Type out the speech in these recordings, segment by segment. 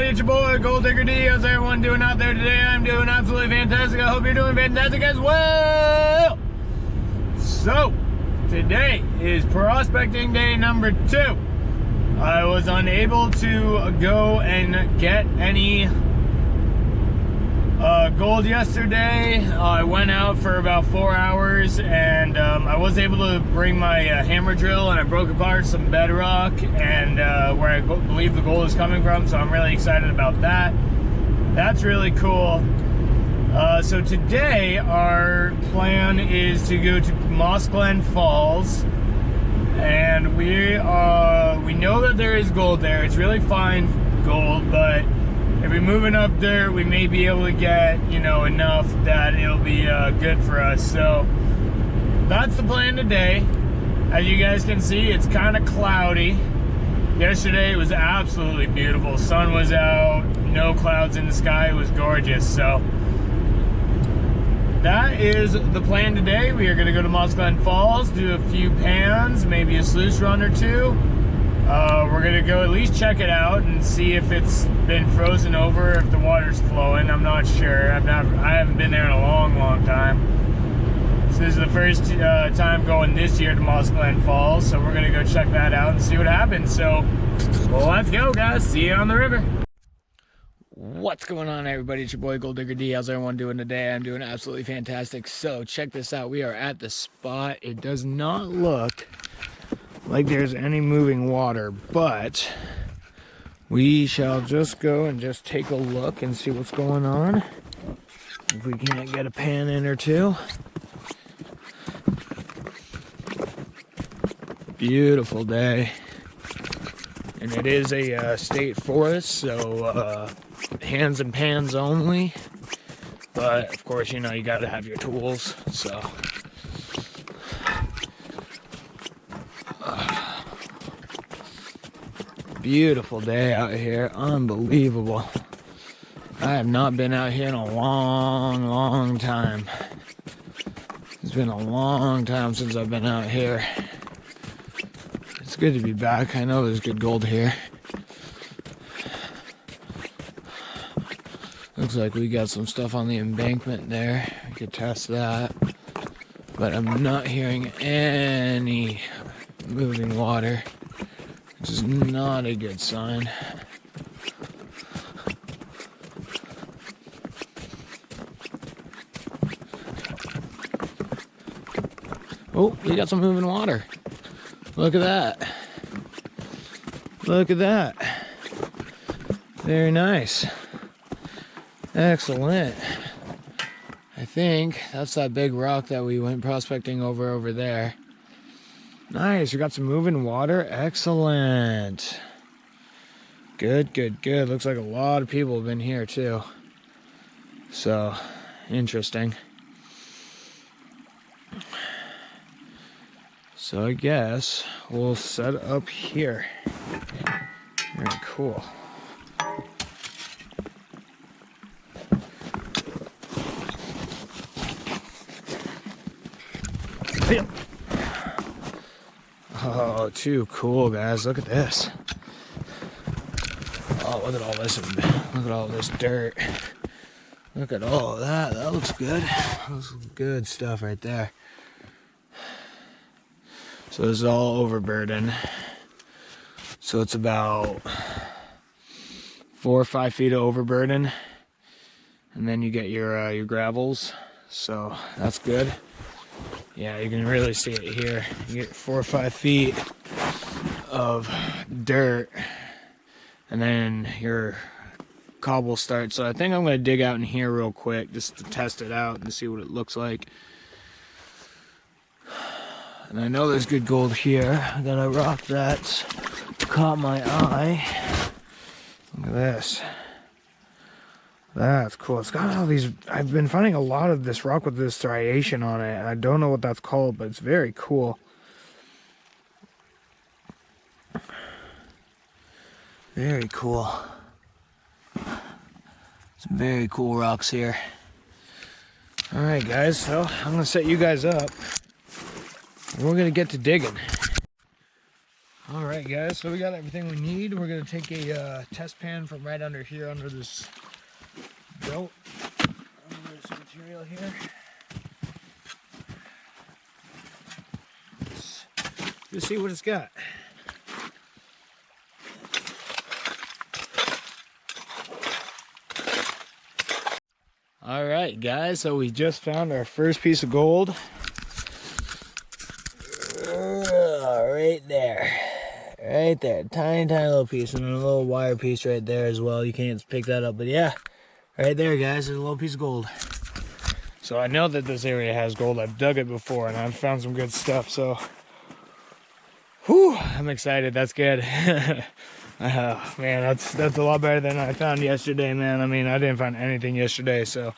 it's your boy, Gold Digger D. How's everyone doing out there today? I'm doing absolutely fantastic. I hope you're doing fantastic as well. So, today is prospecting day number 2. I was unable to go and get any gold yesterday. I went out for about 4 hours and I was able to bring my hammer drill, and I broke apart some bedrock and where I believe the gold is coming from, so I'm really excited about that. That's really cool. So today our plan is to go to Moss Glen Falls, and we know that there is gold there. It's really fine gold, but if we move enough dirt, we may be able to get, you know, enough that it'll be good for us. So that's the plan today. As you guys can see, it's kind of cloudy. Yesterday it was absolutely beautiful. Sun was out, no clouds in the sky. It was gorgeous. So that is the plan today. We are going to go to Moss Glen Falls, do a few pans, maybe a sluice run or two. We're gonna go at least check it out and see if it's been frozen over, if the water's flowing. I'm not sure. I haven't been there in a long time. So this is the first time going this year to Moss Glen Falls, so we're gonna go check that out and see what happens. So, well, let's go, guys. See you on the river. What's going on, everybody? It's your boy, Gold Digger D. How's everyone doing today? I'm doing absolutely fantastic. So check this out. We are at the spot. It does not look like there's any moving water, but we shall just go and just take a look and see what's going on. If we can't get a pan in or two. Beautiful day. And it is a state forest, so hands and pans only. But of course, you know, you gotta have your tools, so. Beautiful day out here, unbelievable. I have not been out here in a long time. It's been a long time since I've been out here. It's good to be back. I know there's good gold here. Looks like we got some stuff on the embankment there. We could test that. But I'm not hearing any moving water, which is not a good sign. Oh, we got some moving water. Look at that. Look at that. Very nice. Excellent. I think that's that big rock that we went prospecting over there. Nice, we got some moving water. Excellent. Good. Looks like a lot of people have been here too. So, interesting. So I guess we'll set up here. Very cool. Yep. Oh, too cool, guys. Look at this. Oh, look at all this. Look at all this dirt. Look at all of that. That looks good. That's good stuff right there. So this is all overburden. So it's about 4 or 5 feet of overburden. And then you get your gravels. So that's good. Yeah, you can really see it here. You get 4 or 5 feet of dirt, and then your cobble starts. So I think I'm going to dig out in here real quick just to test it out and see what it looks like. And I know there's good gold here. I got a rock that's caught my eye. Look at this. That's cool. It's got all these. I've been finding a lot of this rock with this striation on it. I don't know what that's called, but it's very cool. Very cool. Some very cool rocks here. Alright, guys, so I'm going to set you guys up. We're going to get to digging. Alright. Alright guys, so we got everything we need. We're going to take a test pan from right under here, under this belt. There's some material here. Let's see what it's got. Alright guys, so we just found our first piece of gold. Right there. Right there. Tiny little piece, and a little wire piece right there as well. You can't pick that up, but yeah. Right there guys, there's a little piece of gold. So I know that this area has gold. I've dug it before and I've found some good stuff, so whew, I'm excited. That's good. Man, that's a lot better than I found yesterday, man. I mean, I didn't find anything yesterday, so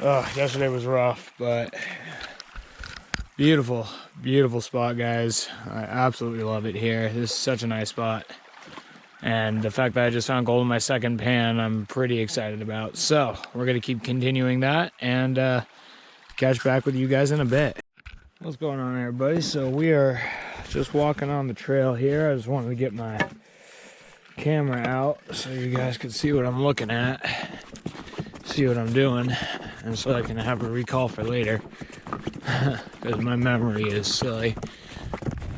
yesterday was rough, but beautiful spot, guys. I absolutely love it here. This is such a nice spot, and the fact that I just found gold in my second pan, I'm pretty excited about. So we're gonna keep continuing that and catch back with you guys in a bit. What's going on, everybody? So we are just walking on the trail here. I just wanted to get my camera out so you guys can see what I'm looking at, see what I'm doing, and so I can have a recall for later, because my memory is silly.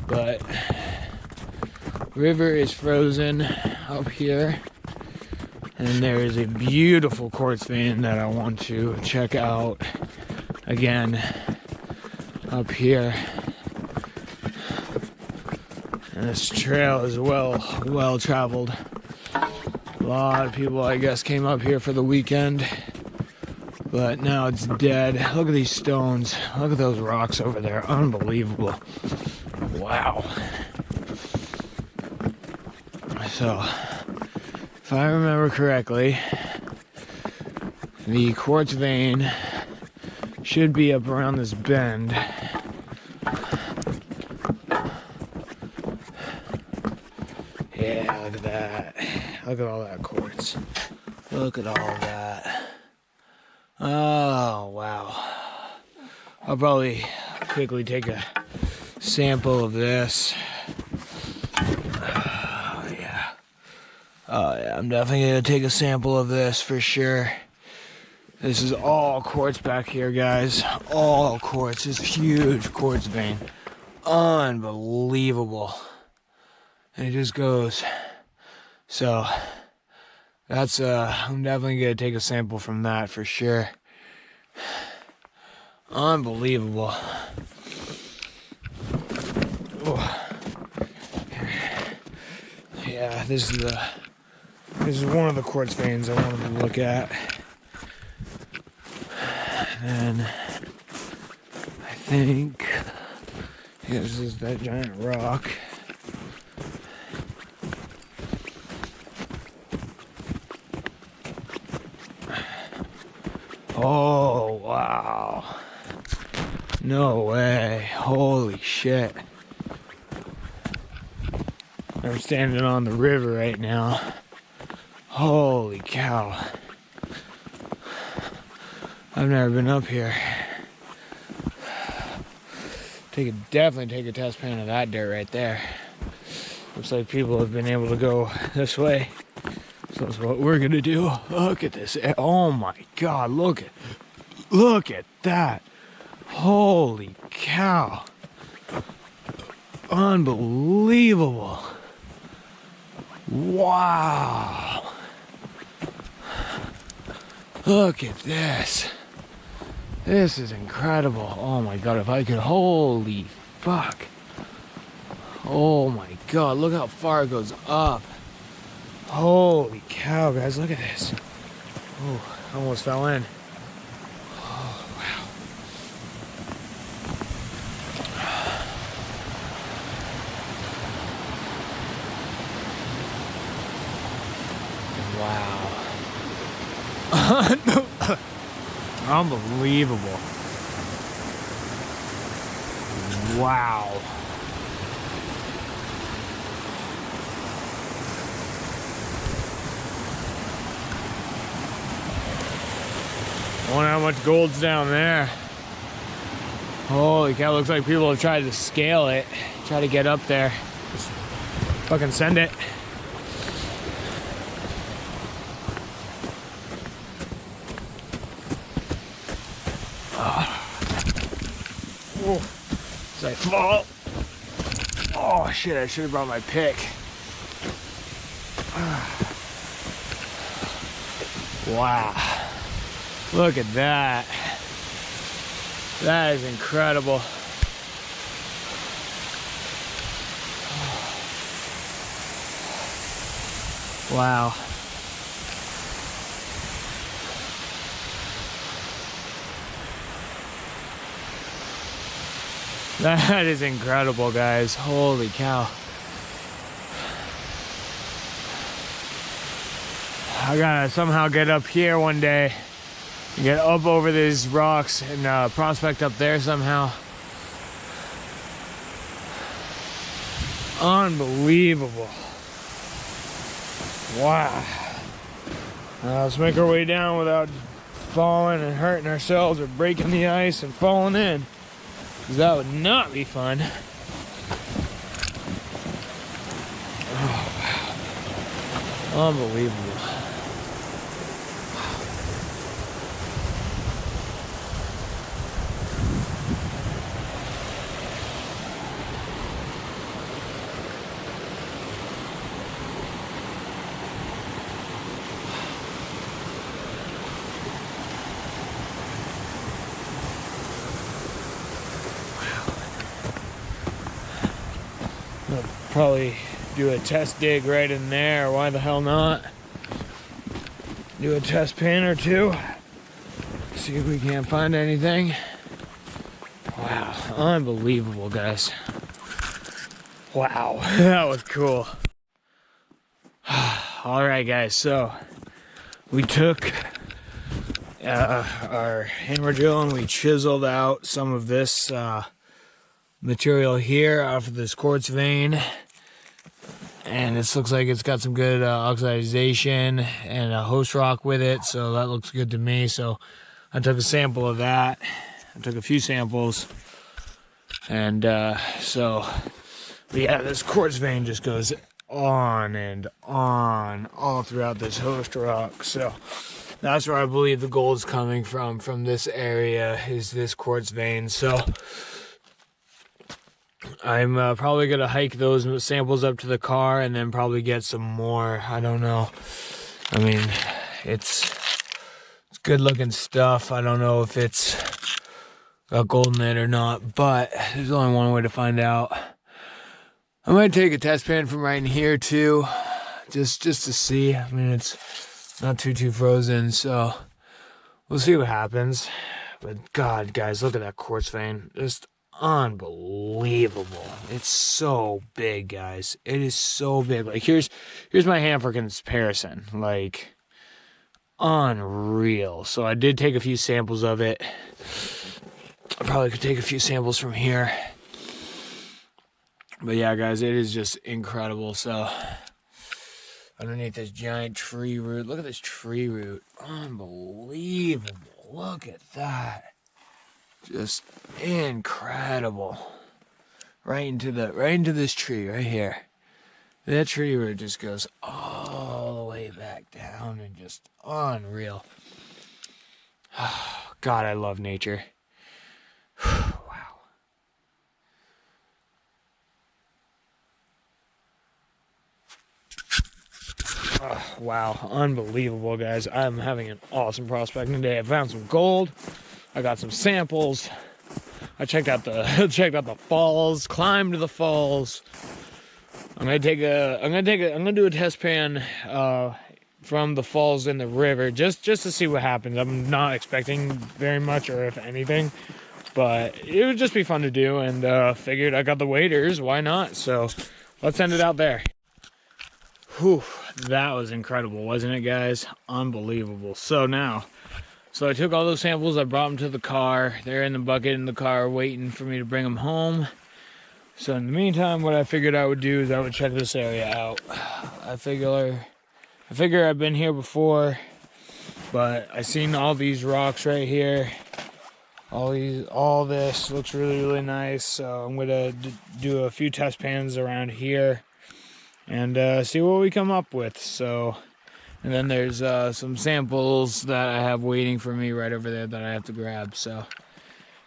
But river is frozen up here, and there is a beautiful quartz vein that I want to check out again up here. And this trail is well traveled. A lot of people, I guess, came up here for the weekend, but now it's dead. Look at these stones. Look at those rocks over there. Unbelievable. Wow. So, if I remember correctly, the quartz vein should be up around this bend. Yeah, look at that. Look at all that quartz. Look at all that. Oh, wow. I'll probably quickly take a sample of this. Oh, yeah. Oh, yeah, I'm definitely going to take a sample of this for sure. This is all quartz back here, guys. All quartz. This huge quartz vein. Unbelievable. And it just goes. So that's I'm definitely gonna take a sample from that for sure. Unbelievable. Oh. Yeah, this is one of the quartz veins I wanted to look at. And I think this is that giant rock. Oh, wow. No way. Holy shit. I'm standing on the river right now. Holy cow. I've never been up here. Definitely take a test pan of that dirt right there. Looks like people have been able to go this way. So that's what we're gonna do. Look at this. Oh my God, look at that. Holy cow. Unbelievable. Wow. Look at this. This is incredible. Oh my God, if I could, holy fuck. Oh my God, look how far it goes up. Holy cow, guys, look at this. Oh, I almost fell in. Oh, wow. Wow. Unbelievable. Wow. I wonder how much gold's down there. Holy cow, looks like people have tried to scale it, try to get up there. Fucking send it. Oh, as I fall. Oh shit, I should have brought my pick. Wow. Look at that. That is incredible. Wow. That is incredible, guys. Holy cow. I gotta somehow get up here one day. Get up over these rocks and prospect up there somehow. Unbelievable. Wow. Let's make our way down without falling and hurting ourselves or breaking the ice and falling in, because that would not be fun. Oh, wow. Unbelievable. I'll probably do a test dig right in there. Why the hell not? Do a test pan or two. See if we can't find anything. Wow, unbelievable, guys. Wow, that was cool. All right, guys, so we took our hammer drill and we chiseled out some of this material here off of this quartz vein, and this looks like it's got some good oxidization and a host rock with it, so that looks good to me. So I took a sample of that. I took a few samples, and so but yeah, this quartz vein just goes on and on all throughout this host rock. So that's where I believe the gold's coming from this area, is this quartz vein. So I'm probably going to hike those samples up to the car and then probably get some more. I don't know. I mean, it's good looking stuff. I don't know if it's got gold in it or not, but there's only one way to find out. I might take a test pan from right in here too, just to see. I mean, it's not too frozen, so we'll see what happens. But God, guys, look at that quartz vein. Just unbelievable. It's so big, guys. It is so big. Like, here's my hand for comparison. Like, unreal. So I did take a few samples of it. I probably could take a few samples from here. But yeah, guys, it is just incredible. So underneath this giant tree root, look at this tree root. Unbelievable. Look at that. Just incredible. Right into this tree right here. That tree root just goes all the way back down, and just unreal. God, I love nature. Wow. Wow, unbelievable, guys. I'm having an awesome prospecting day. I found some gold. I got some samples. I checked out the falls, climbed the falls. I'm gonna do a test pan from the falls in the river just to see what happens. I'm not expecting very much, or if anything, but it would just be fun to do, and figured I got the waders, why not? So let's send it out there. Whew, that was incredible, wasn't it, guys? Unbelievable. So I took all those samples, I brought them to the car. They're in the bucket in the car waiting for me to bring them home. So in the meantime, what I figured I would do is I would check this area out. I figure I've been here before, but I seen all these rocks right here. All this looks really nice. So I'm gonna do a few test pans around here and see what we come up with. So, and then there's some samples that I have waiting for me right over there that I have to grab. So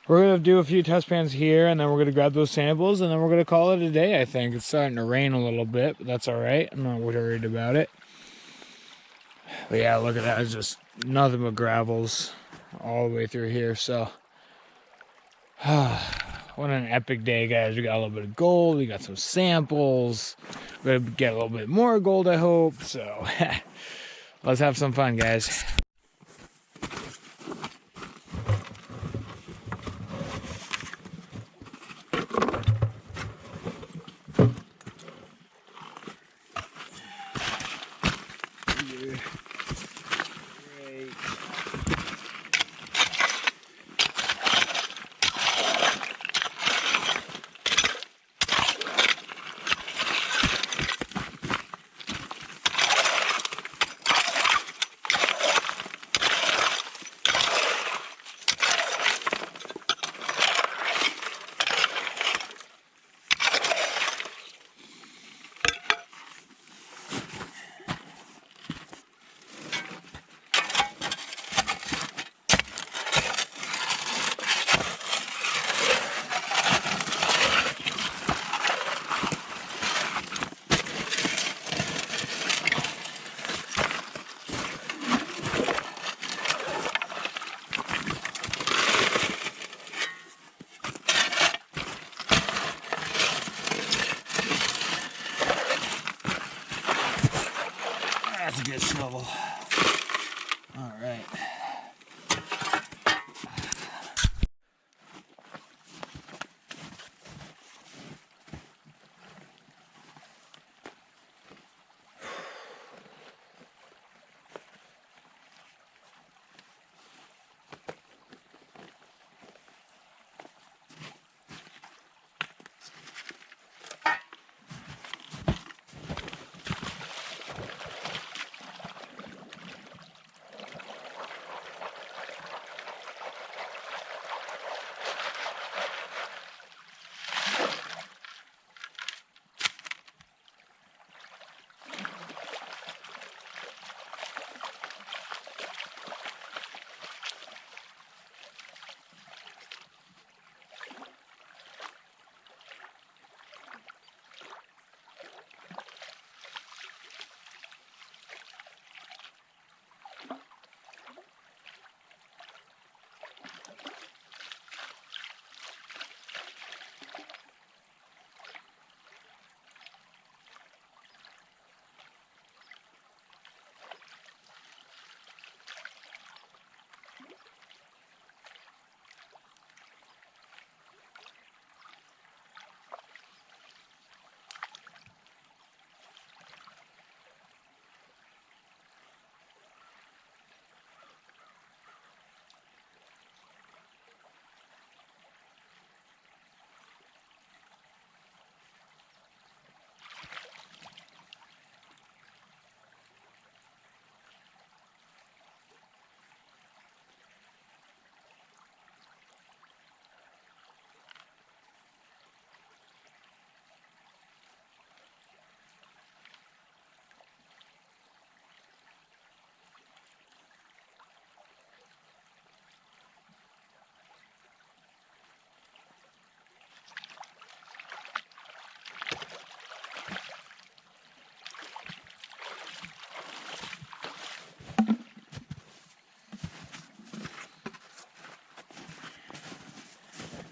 we're gonna do a few test pans here, and then we're gonna grab those samples, and then we're gonna call it a day. I think it's starting to rain a little bit, but that's all right. I'm not worried about it. But yeah, look at that. It's just nothing but gravels all the way through here. So what an epic day, guys. We got a little bit of gold. We got some samples. We're gonna get a little bit more gold, I hope. So let's have some fun, guys. That's a good shovel. All right.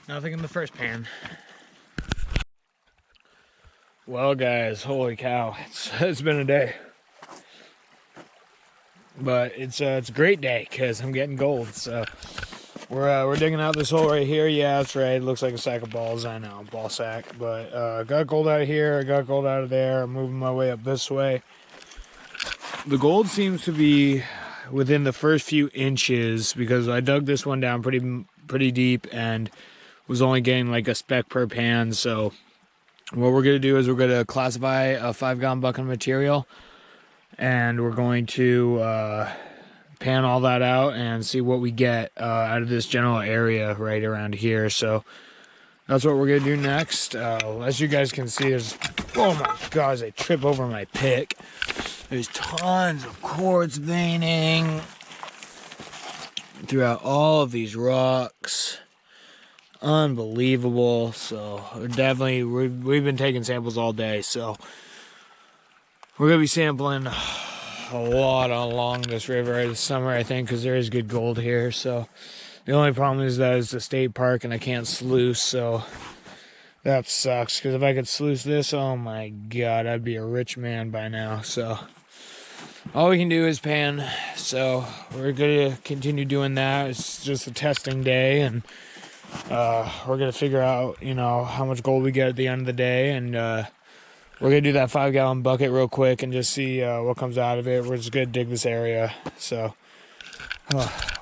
Nothing in the first pan. Well, guys, holy cow, it's been a day. But it's a great day because I'm getting gold. So we're digging out this hole right here. Yeah, that's right. It looks like a sack of balls. I know, ball sack. But got gold out of here. I got gold out of there. I'm moving my way up this way. The gold seems to be within the first few inches because I dug this one down pretty deep and was only getting like a speck per pan. So what we're going to do is we're going to classify a 5-gallon bucket of material, and we're going to pan all that out and see what we get out of this general area right around here. So That's what we're gonna do next. As you guys can see, there's, oh my God, as I trip over my pick, there's tons of quartz veining throughout all of these rocks. Unbelievable. So definitely, we've been taking samples all day, so we're gonna be sampling a lot along this river this summer, I think, because there is good gold here. So the only problem is that it's a state park and I can't sluice, so that sucks. Because if I could sluice this, oh my God, I'd be a rich man by now. So all we can do is pan. So we're gonna continue doing that. It's just a testing day, and we're gonna figure out, you know, how much gold we get at the end of the day, and we're gonna do that 5-gallon bucket real quick and just see what comes out of it. We're just gonna dig this area. So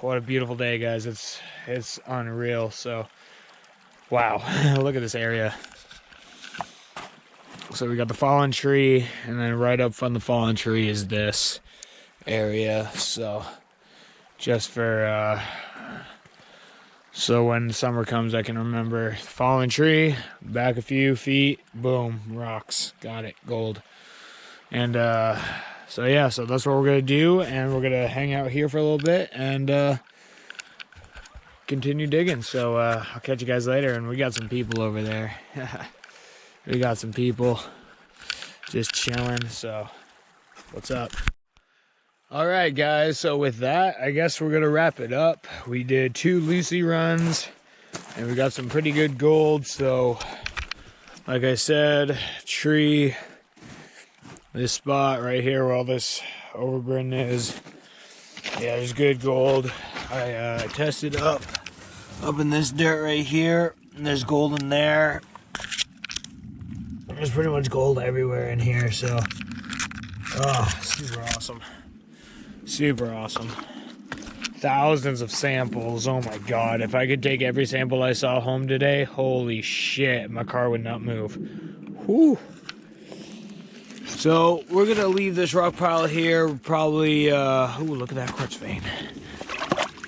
what a beautiful day, guys. It's unreal. So wow. Look at this area. So we got the fallen tree, and then right up from the fallen tree is this area. So just for so when summer comes, I can remember fallen tree, back a few feet, boom, rocks, got it, gold. And so yeah, so that's what we're gonna do, and we're gonna hang out here for a little bit and continue digging. So I'll catch you guys later. And we got some people over there. We got some people just chilling. So what's up? All right, guys, so with that, I guess we're gonna wrap it up. We did 2 Lucy runs, and we got some pretty good gold. So like I said, tree, this spot right here where all this overburden is, yeah, there's good gold. I tested up in this dirt right here, and there's gold in there. There's pretty much gold everywhere in here. So super awesome. Super awesome. Thousands of samples. Oh my God. If I could take every sample I saw home today, holy shit, my car would not move. Whew. So we're gonna leave this rock pile here. Probably, ooh, look at that quartz vein.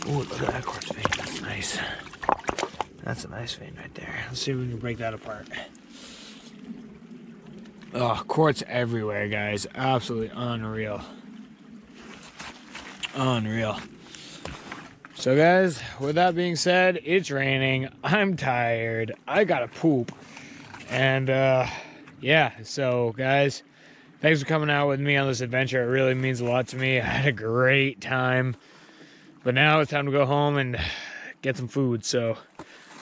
Ooh, look at that quartz vein. That's nice. That's a nice vein right there. Let's see if we can break that apart. Oh, quartz everywhere, guys. Absolutely unreal. Unreal. So guys, with that being said, it's raining, I'm tired, I gotta poop, and yeah, so guys, thanks for coming out with me on this adventure. It really means a lot to me. I had a great time, but now it's time to go home and get some food. So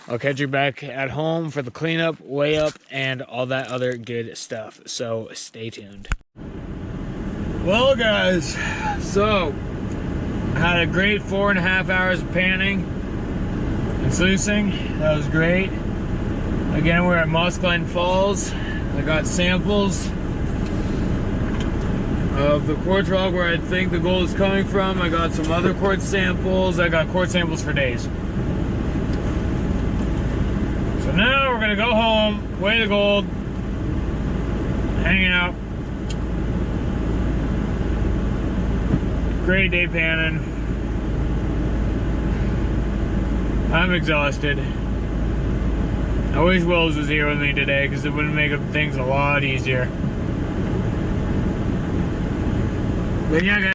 I'll catch you back at home for the cleanup, weigh up, and all that other good stuff. So stay tuned. Well guys, so I had a great 4.5 hours of panning and sluicing. That was great. Again, we're at Moss Glen Falls. I got samples of the quartz rock where I think the gold is coming from. I got some other quartz samples. I got quartz samples for days. So now we're gonna go home, weigh the gold, hang out. Great day panning. I'm exhausted. I wish Wills was here with me today because it would make things a lot easier. But yeah, guys.